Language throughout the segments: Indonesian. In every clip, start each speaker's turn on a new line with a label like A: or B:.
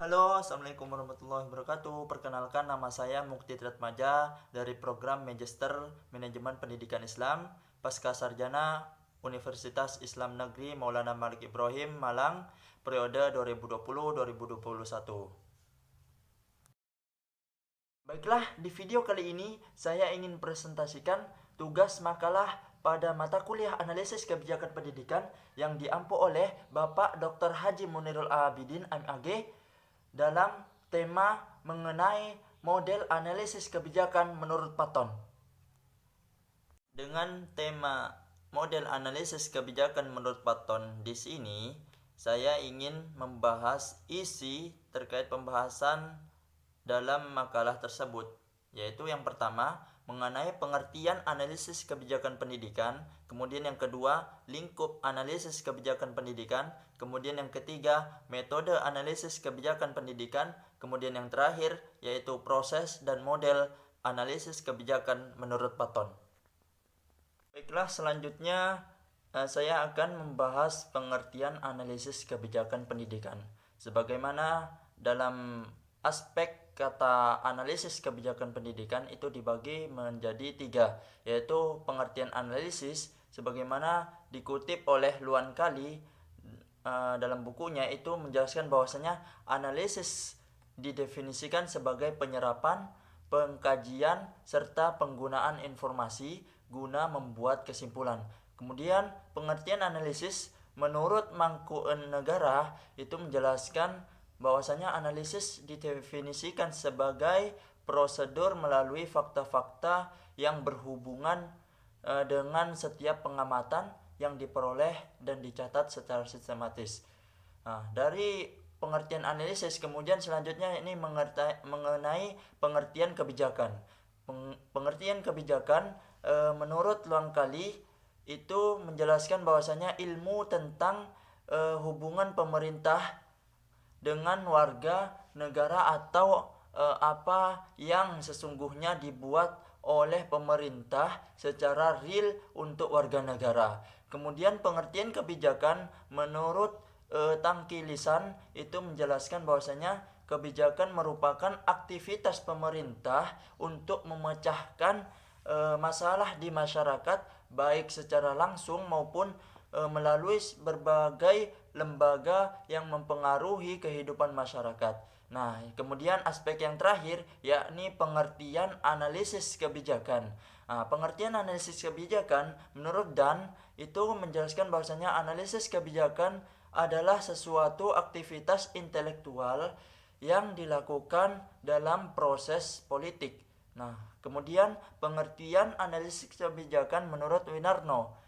A: Halo, Assalamualaikum warahmatullahi wabarakatuh. Perkenalkan, nama saya Mukti Tratmaja dari program Magister Manajemen Pendidikan Islam Pasca Sarjana Universitas Islam Negeri Maulana Malik Ibrahim Malang periode 2020-2021. Baiklah, di video kali ini saya ingin presentasikan tugas makalah pada mata kuliah analisis kebijakan pendidikan yang diampu oleh Bapak Dr. Haji Munirul Abidin MAG dalam tema mengenai model analisis kebijakan menurut Patton. Dengan tema model analisis kebijakan menurut Patton di sini, saya ingin membahas isi terkait pembahasan dalam makalah tersebut, yaitu yang pertama mengenai pengertian analisis kebijakan pendidikan, kemudian yang kedua lingkup analisis kebijakan pendidikan, kemudian yang ketiga metode analisis kebijakan pendidikan, kemudian yang terakhir yaitu proses dan model analisis kebijakan menurut Patton. Baiklah, selanjutnya saya akan membahas pengertian analisis kebijakan pendidikan. Sebagaimana dalam aspek kata analisis kebijakan pendidikan itu dibagi menjadi tiga, yaitu pengertian analisis sebagaimana dikutip oleh Luan Kali dalam bukunya itu menjelaskan bahwasanya analisis didefinisikan sebagai penyerapan, pengkajian, serta penggunaan informasi guna membuat kesimpulan. Kemudian pengertian analisis menurut Mangkuen Negara itu menjelaskan bahwasanya analisis didefinisikan sebagai prosedur melalui fakta-fakta yang berhubungan dengan setiap pengamatan yang diperoleh dan dicatat secara sistematis. Nah, dari pengertian analisis kemudian selanjutnya ini mengenai pengertian kebijakan. Pengertian kebijakan menurut Luang Kali itu menjelaskan bahwasanya ilmu tentang hubungan pemerintah dengan warga negara atau apa yang sesungguhnya dibuat oleh pemerintah secara real untuk warga negara. Kemudian pengertian kebijakan menurut Tangki Lisan itu menjelaskan bahwasanya kebijakan merupakan aktivitas pemerintah untuk memecahkan masalah di masyarakat baik secara langsung maupun melalui berbagai lembaga yang mempengaruhi kehidupan masyarakat. Nah, kemudian aspek yang terakhir yakni pengertian analisis kebijakan. Nah, pengertian analisis kebijakan menurut Dan itu menjelaskan bahwasanya analisis kebijakan adalah sesuatu aktivitas intelektual yang dilakukan dalam proses politik. Nah, kemudian pengertian analisis kebijakan menurut Winarno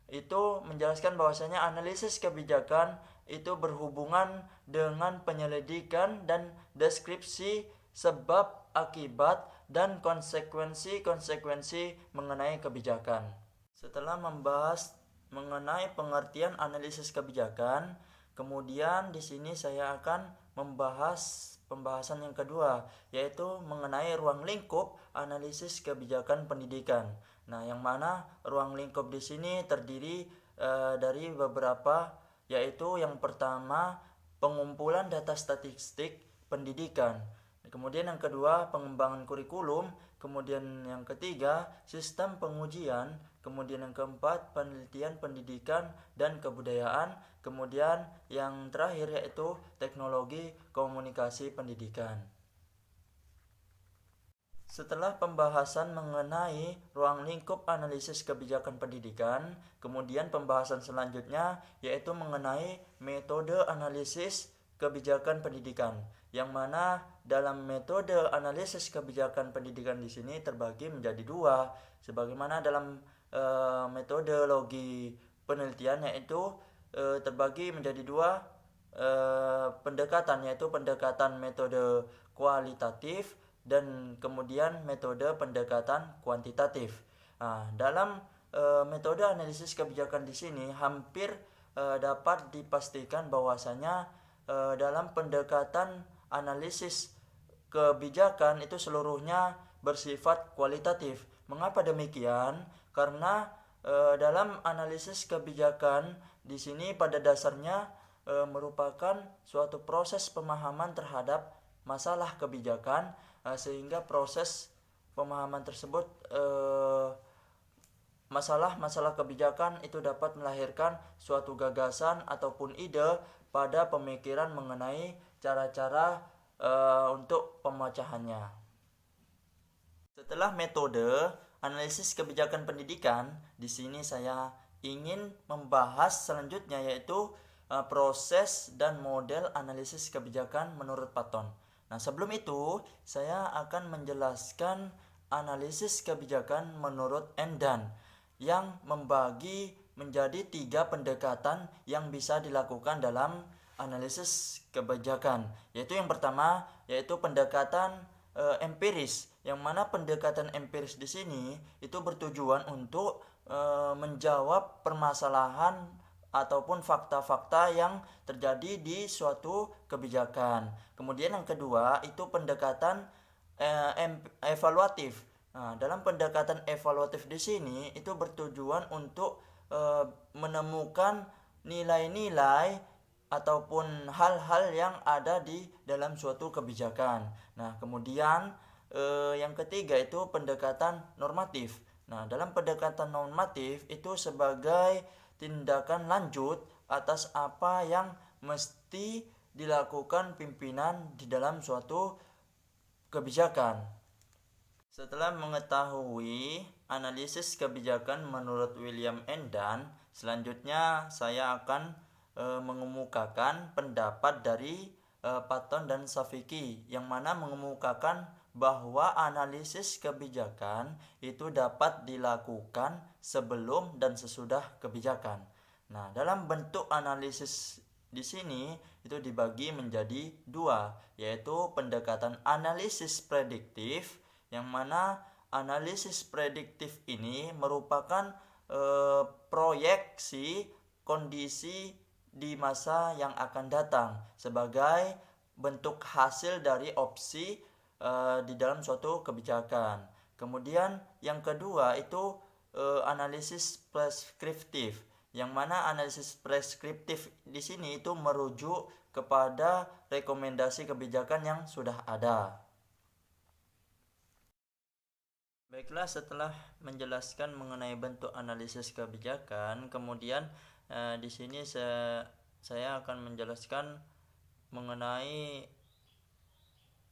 A: itu menjelaskan bahwasanya analisis kebijakan itu berhubungan dengan penyelidikan dan deskripsi sebab, akibat, dan konsekuensi-konsekuensi mengenai kebijakan. Setelah membahas mengenai pengertian analisis kebijakan, kemudian di sini saya akan membahas pembahasan yang kedua, yaitu mengenai ruang lingkup analisis kebijakan pendidikan. Nah, yang mana ruang lingkup di sini terdiri dari beberapa, yaitu yang pertama pengumpulan data statistik pendidikan. Kemudian yang kedua pengembangan kurikulum, kemudian yang ketiga sistem pengujian, kemudian yang keempat penelitian pendidikan dan kebudayaan, kemudian yang terakhir yaitu teknologi komunikasi pendidikan. Setelah pembahasan mengenai ruang lingkup analisis kebijakan pendidikan, kemudian pembahasan selanjutnya yaitu mengenai metode analisis kebijakan pendidikan, yang mana dalam metode analisis kebijakan pendidikan di sini terbagi menjadi dua, sebagaimana dalam metodologi penelitian yaitu terbagi menjadi dua pendekatan, yaitu pendekatan metode kualitatif dan kemudian metode pendekatan kuantitatif. Nah, dalam metode analisis kebijakan di sini hampir dapat dipastikan bahwasanya dalam pendekatan analisis kebijakan itu seluruhnya bersifat kualitatif. Mengapa demikian? Karena dalam analisis kebijakan di sini pada dasarnya merupakan suatu proses pemahaman terhadap masalah kebijakan, sehingga proses pemahaman tersebut masalah-masalah kebijakan itu dapat melahirkan suatu gagasan ataupun ide pada pemikiran mengenai cara-cara untuk pemecahannya. Setelah metode analisis kebijakan pendidikan, di sini saya ingin membahas selanjutnya, yaitu proses dan model analisis kebijakan menurut Patton. Nah, sebelum itu saya akan menjelaskan analisis kebijakan menurut Endan yang membagi menjadi 3 pendekatan yang bisa dilakukan dalam analisis kebijakan. Yaitu yang pertama, yaitu pendekatan empiris, yang mana pendekatan empiris di sini itu bertujuan untuk menjawab permasalahan ataupun fakta-fakta yang terjadi di suatu kebijakan. Kemudian yang kedua itu pendekatan evaluatif. Nah, dalam pendekatan evaluatif di sini itu bertujuan untuk menemukan nilai-nilai ataupun hal-hal yang ada di dalam suatu kebijakan. Nah, kemudian yang ketiga itu pendekatan normatif. Nah, dalam pendekatan normatif itu sebagai tindakan lanjut atas apa yang mesti dilakukan pimpinan di dalam suatu kebijakan. Setelah mengetahui analisis kebijakan menurut William Endan, selanjutnya saya akan mengemukakan pendapat dari Patton dan Safiki, yang mana mengemukakan bahwa analisis kebijakan itu dapat dilakukan sebelum dan sesudah kebijakan. Nah, dalam bentuk analisis di sini itu dibagi menjadi 2, yaitu pendekatan analisis prediktif, yang mana analisis prediktif ini merupakan proyeksi kondisi di masa yang akan datang sebagai bentuk hasil dari opsi di dalam suatu kebijakan. Kemudian yang kedua itu analisis preskriptif, yang mana analisis preskriptif di sini itu merujuk kepada rekomendasi kebijakan yang sudah ada. Baiklah, setelah menjelaskan mengenai bentuk analisis kebijakan, kemudian di sini saya akan menjelaskan mengenai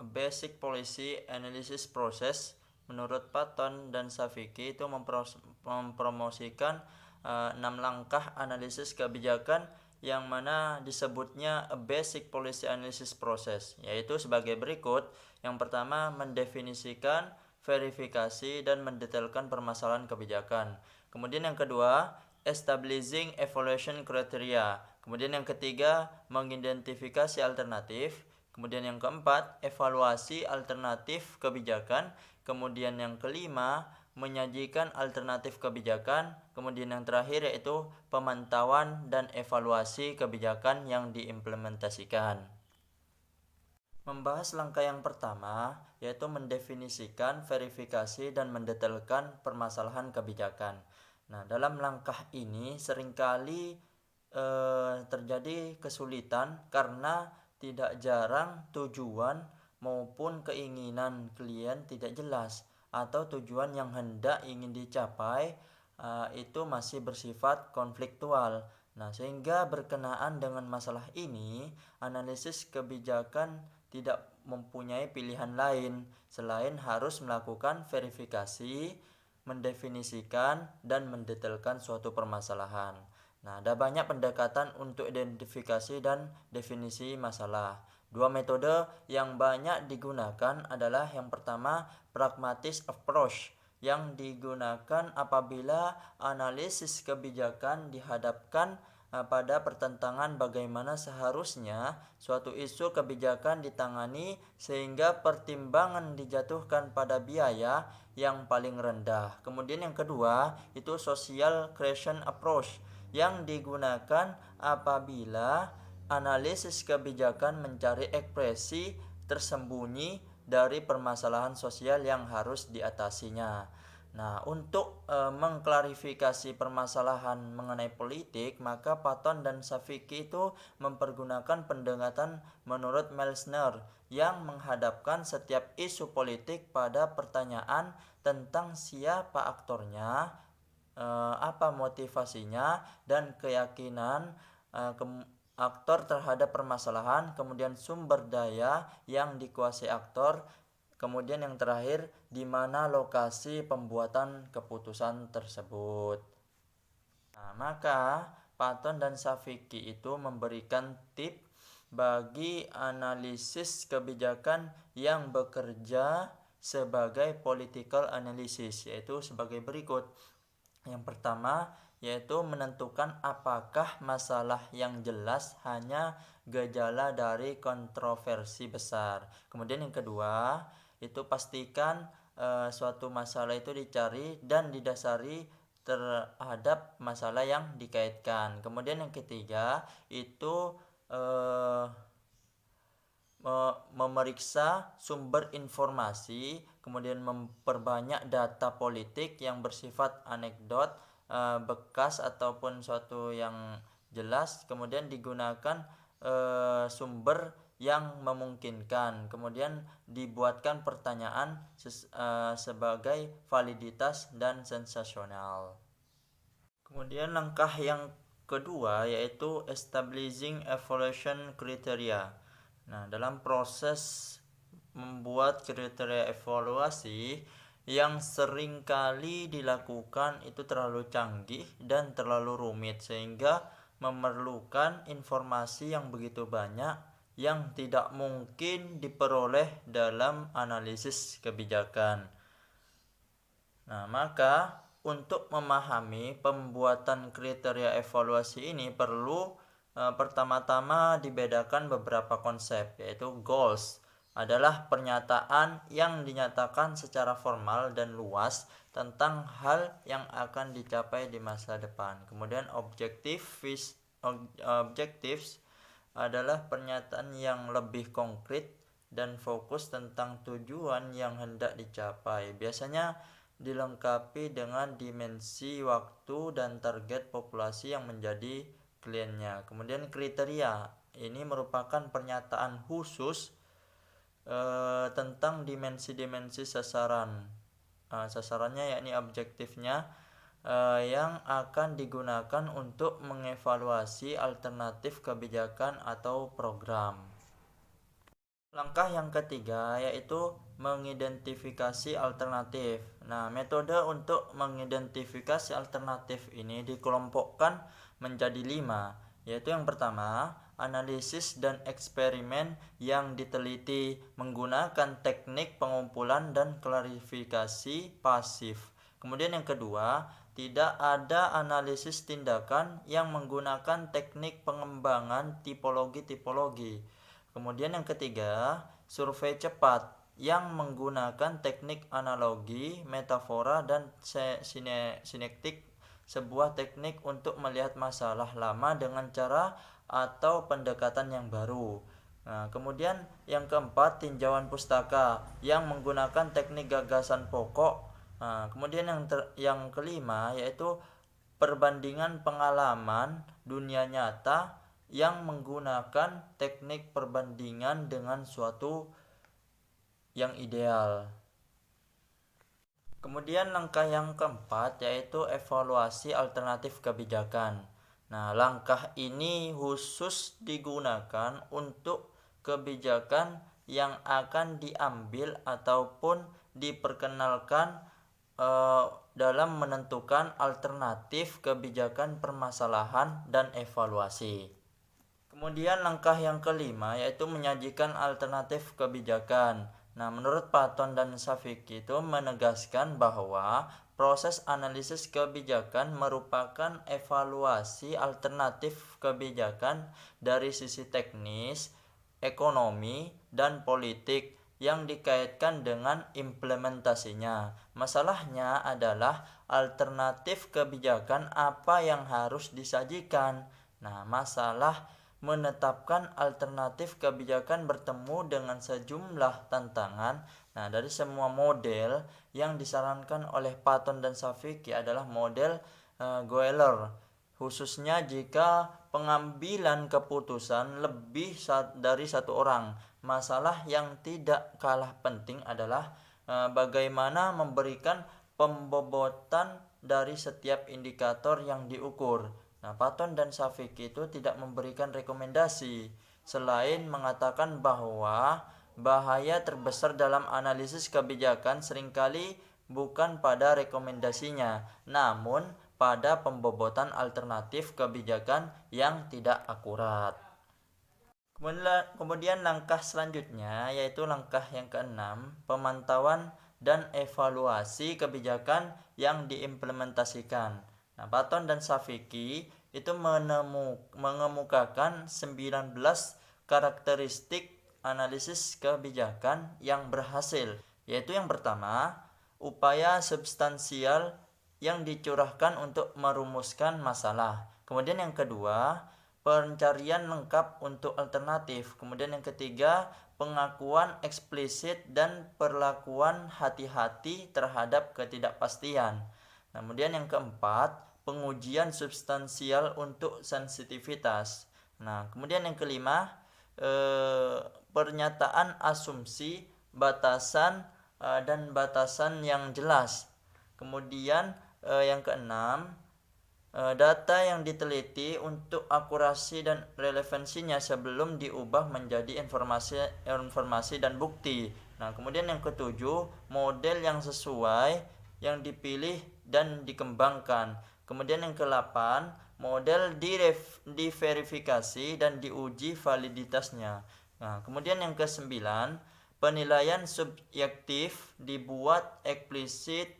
A: basic policy analysis process. Menurut Patton dan Safiki itu mempromosikan 6 langkah analisis kebijakan yang mana disebutnya a basic policy analysis process, yaitu sebagai berikut. Yang pertama, mendefinisikan, verifikasi, dan mendetailkan permasalahan kebijakan. Kemudian yang kedua, establishing evaluation criteria. Kemudian yang ketiga, mengidentifikasi alternatif. Kemudian yang keempat, evaluasi alternatif kebijakan. Kemudian yang kelima, menyajikan alternatif kebijakan. Kemudian yang terakhir yaitu pemantauan dan evaluasi kebijakan yang diimplementasikan. Membahas langkah yang pertama, yaitu mendefinisikan, verifikasi, dan mendetailkan permasalahan kebijakan. Nah, dalam langkah ini seringkali terjadi kesulitan karena tidak jarang tujuan maupun keinginan klien tidak jelas, atau tujuan yang hendak ingin dicapai itu masih bersifat konfliktual. Nah, sehingga berkenaan dengan masalah ini, analisis kebijakan tidak mempunyai pilihan lain selain harus melakukan verifikasi, mendefinisikan, dan mendetailkan suatu permasalahan. Nah, ada banyak pendekatan untuk identifikasi dan definisi masalah. 2 metode yang banyak digunakan adalah yang pertama, pragmatic approach, yang digunakan apabila analisis kebijakan dihadapkan pada pertentangan bagaimana seharusnya suatu isu kebijakan ditangani sehingga pertimbangan dijatuhkan pada biaya yang paling rendah. Kemudian yang kedua itu social creation approach, yang digunakan apabila analisis kebijakan mencari ekspresi tersembunyi dari permasalahan sosial yang harus diatasinya. Nah, untuk mengklarifikasi permasalahan mengenai politik, maka Patton dan Savicki itu mempergunakan pendekatan menurut Meissner yang menghadapkan setiap isu politik pada pertanyaan tentang siapa aktornya, apa motivasinya, dan keyakinan aktor terhadap permasalahan, kemudian sumber daya yang dikuasai aktor. Kemudian yang terakhir, di mana lokasi pembuatan keputusan tersebut. Nah, maka Patton dan Savicki itu memberikan tip bagi analisis kebijakan yang bekerja sebagai political analysis, yaitu sebagai berikut. Yang pertama, yaitu menentukan apakah masalah yang jelas hanya gejala dari kontroversi besar. Kemudian yang kedua, itu pastikan suatu masalah itu dicari dan didasari terhadap masalah yang dikaitkan. Kemudian yang ketiga, itu memeriksa sumber informasi, kemudian memperbanyak data politik yang bersifat anekdot, bekas ataupun suatu yang jelas, kemudian digunakan sumber yang memungkinkan, kemudian dibuatkan pertanyaan sebagai validitas dan sensasional. Kemudian langkah yang kedua yaitu establishing evaluation criteria. Nah, dalam proses membuat kriteria evaluasi yang seringkali dilakukan itu terlalu canggih dan terlalu rumit sehingga memerlukan informasi yang begitu banyak yang tidak mungkin diperoleh dalam analisis kebijakan. Nah, maka untuk memahami pembuatan kriteria evaluasi ini perlu pertama-tama dibedakan beberapa konsep, yaitu goals adalah pernyataan yang dinyatakan secara formal dan luas tentang hal yang akan dicapai di masa depan. Kemudian objectives adalah pernyataan yang lebih konkret dan fokus tentang tujuan yang hendak dicapai. Biasanya dilengkapi dengan dimensi waktu dan target populasi yang menjadi kliennya. Kemudian kriteria ini merupakan pernyataan khusus tentang dimensi-dimensi sasaran. Sasarannya yakni objektifnya yang akan digunakan untuk mengevaluasi alternatif kebijakan atau program. Langkah yang ketiga yaitu mengidentifikasi alternatif. Nah, metode untuk mengidentifikasi alternatif ini dikelompokkan menjadi 5, yaitu yang pertama, analisis dan eksperimen yang diteliti menggunakan teknik pengumpulan dan klarifikasi pasif. Kemudian yang kedua, tidak ada analisis tindakan yang menggunakan teknik pengembangan tipologi-tipologi. Kemudian yang ketiga, survei cepat yang menggunakan teknik analogi, metafora, dan sinektik, sebuah teknik untuk melihat masalah lama dengan cara atau pendekatan yang baru. Nah, kemudian yang keempat, tinjauan pustaka yang menggunakan teknik gagasan pokok. Nah, kemudian yang kelima yaitu perbandingan pengalaman dunia nyata yang menggunakan teknik perbandingan dengan suatu yang ideal. Kemudian langkah yang keempat yaitu evaluasi alternatif kebijakan. Nah, langkah ini khusus digunakan untuk kebijakan yang akan diambil ataupun diperkenalkan dalam menentukan alternatif kebijakan permasalahan dan evaluasi. Kemudian langkah yang kelima yaitu menyajikan alternatif kebijakan. Nah, menurut Patton dan Savicki itu menegaskan bahwa proses analisis kebijakan merupakan evaluasi alternatif kebijakan dari sisi teknis, ekonomi, dan politik yang dikaitkan dengan implementasinya. Masalahnya adalah alternatif kebijakan apa yang harus disajikan. Nah, masalah menetapkan alternatif kebijakan bertemu dengan sejumlah tantangan. Nah, dari semua model yang disarankan oleh Patton dan Savicki adalah model Goeller, khususnya jika pengambilan keputusan lebih dari satu orang. Masalah yang tidak kalah penting adalah bagaimana memberikan pembobotan dari setiap indikator yang diukur. Nah, Patton dan Savicki itu tidak memberikan rekomendasi, selain mengatakan bahwa bahaya terbesar dalam analisis kebijakan seringkali bukan pada rekomendasinya, namun pada pembobotan alternatif kebijakan yang tidak akurat. Kemudian langkah selanjutnya yaitu langkah yang keenam, pemantauan dan evaluasi kebijakan yang diimplementasikan. Nah, Patton dan Savicki itu mengemukakan 19 karakteristik analisis kebijakan yang berhasil, yaitu yang pertama, upaya substansial yang dicurahkan untuk merumuskan masalah. Kemudian yang kedua, pencarian lengkap untuk alternatif. Kemudian yang ketiga, pengakuan eksplisit dan perlakuan hati-hati terhadap ketidakpastian. Kemudian yang keempat, pengujian substansial untuk sensitivitas. Nah, kemudian yang kelima, pernyataan asumsi, batasan dan batasan yang jelas. Kemudian yang keenam, data yang diteliti untuk akurasi dan relevansinya sebelum diubah menjadi informasi dan bukti. Nah, kemudian yang ketujuh, model yang sesuai yang dipilih dan dikembangkan. Kemudian yang ke-8, model diverifikasi dan diuji validitasnya. Nah, kemudian yang ke-9, penilaian subjektif dibuat eksplisit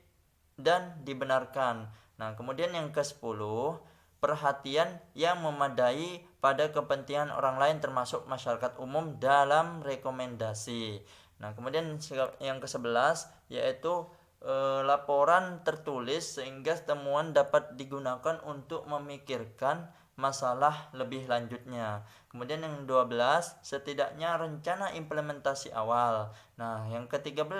A: dan dibenarkan. Nah, kemudian yang ke-10, perhatian yang memadai pada kepentingan orang lain termasuk masyarakat umum dalam rekomendasi. Nah, kemudian yang ke-11 yaitu laporan tertulis sehingga temuan dapat digunakan untuk memikirkan masalah lebih lanjutnya. Kemudian yang 12, setidaknya rencana implementasi awal. Nah, yang ke-13,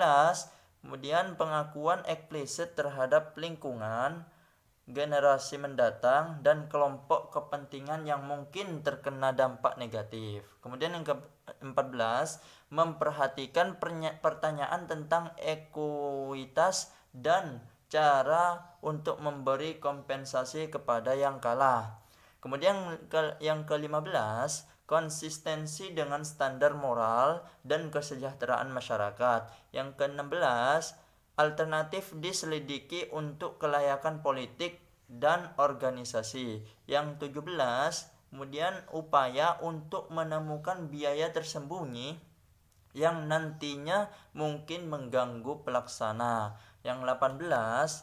A: kemudian pengakuan eksplisit terhadap lingkungan, generasi mendatang, dan kelompok kepentingan yang mungkin terkena dampak negatif. Kemudian yang ke-14, memperhatikan pertanyaan tentang ekuitas dan cara untuk memberi kompensasi kepada yang kalah. Kemudian yang ke-15, konsistensi dengan standar moral dan kesejahteraan masyarakat. Yang ke-16, alternatif diselidiki untuk kelayakan politik dan organisasi. Yang 17, kemudian upaya untuk menemukan biaya tersembunyi yang nantinya mungkin mengganggu pelaksana. Yang 18,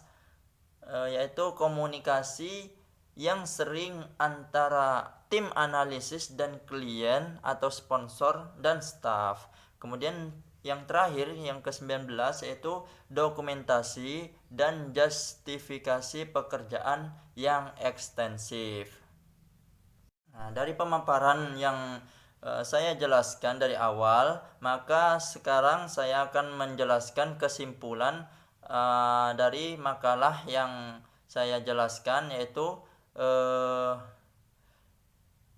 A: yaitu komunikasi yang sering antara tim analisis dan klien atau sponsor dan staff. Kemudian yang terakhir, yang ke-19, yaitu dokumentasi dan justifikasi pekerjaan yang ekstensif. Nah, dari pemaparan yang saya jelaskan dari awal, maka sekarang saya akan menjelaskan kesimpulan dari makalah yang saya jelaskan, yaitu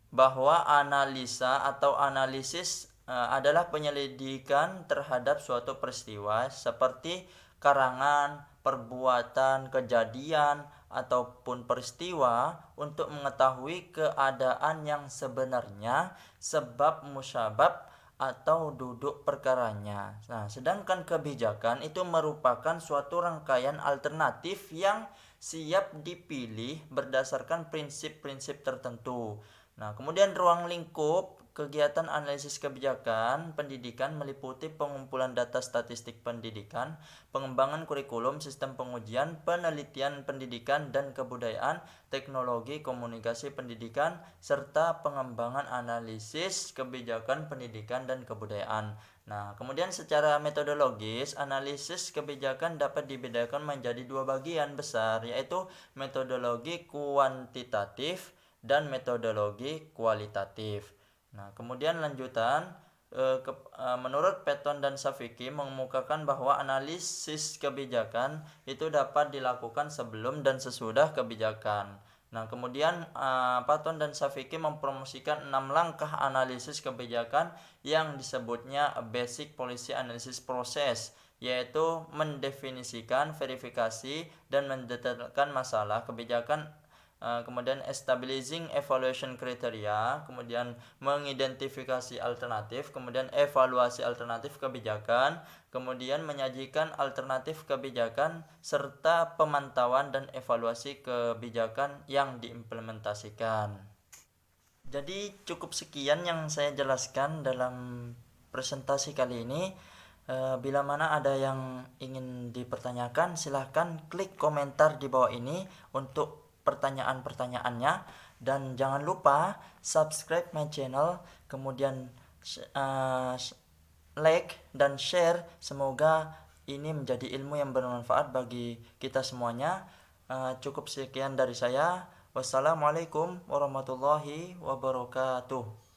A: bahwa analisa atau analisis adalah penyelidikan terhadap suatu peristiwa seperti karangan, perbuatan, kejadian, ataupun peristiwa untuk mengetahui keadaan yang sebenarnya, sebab musabab atau duduk perkaranya. Nah, sedangkan kebijakan itu merupakan suatu rangkaian alternatif yang siap dipilih berdasarkan prinsip-prinsip tertentu. Nah, kemudian ruang lingkup kegiatan analisis kebijakan pendidikan meliputi pengumpulan data statistik pendidikan, pengembangan kurikulum, sistem pengujian, penelitian pendidikan dan kebudayaan, teknologi komunikasi pendidikan, serta pengembangan analisis kebijakan pendidikan dan kebudayaan. Nah, kemudian secara metodologis, analisis kebijakan dapat dibedakan menjadi dua bagian besar, yaitu metodologi kuantitatif dan metodologi kualitatif. Nah, kemudian lanjutan, menurut Patton dan Savicki mengemukakan bahwa analisis kebijakan itu dapat dilakukan sebelum dan sesudah kebijakan. Nah, kemudian Patton dan Savicki mempromosikan 6 langkah analisis kebijakan yang disebutnya Basic Policy Analysis Process, yaitu mendefinisikan, verifikasi, dan mendetailkan masalah kebijakan, kemudian establishing evaluation criteria, kemudian mengidentifikasi alternatif, kemudian evaluasi alternatif kebijakan, kemudian menyajikan alternatif kebijakan, serta pemantauan dan evaluasi kebijakan yang diimplementasikan. Jadi cukup sekian yang saya jelaskan dalam presentasi kali ini. Bila mana ada yang ingin dipertanyakan, silahkan klik komentar di bawah ini untuk pertanyaan-pertanyaannya, dan jangan lupa subscribe my channel, kemudian like dan share. Semoga ini menjadi ilmu yang bermanfaat bagi kita semuanya. Cukup sekian dari saya. Wassalamualaikum warahmatullahi wabarakatuh.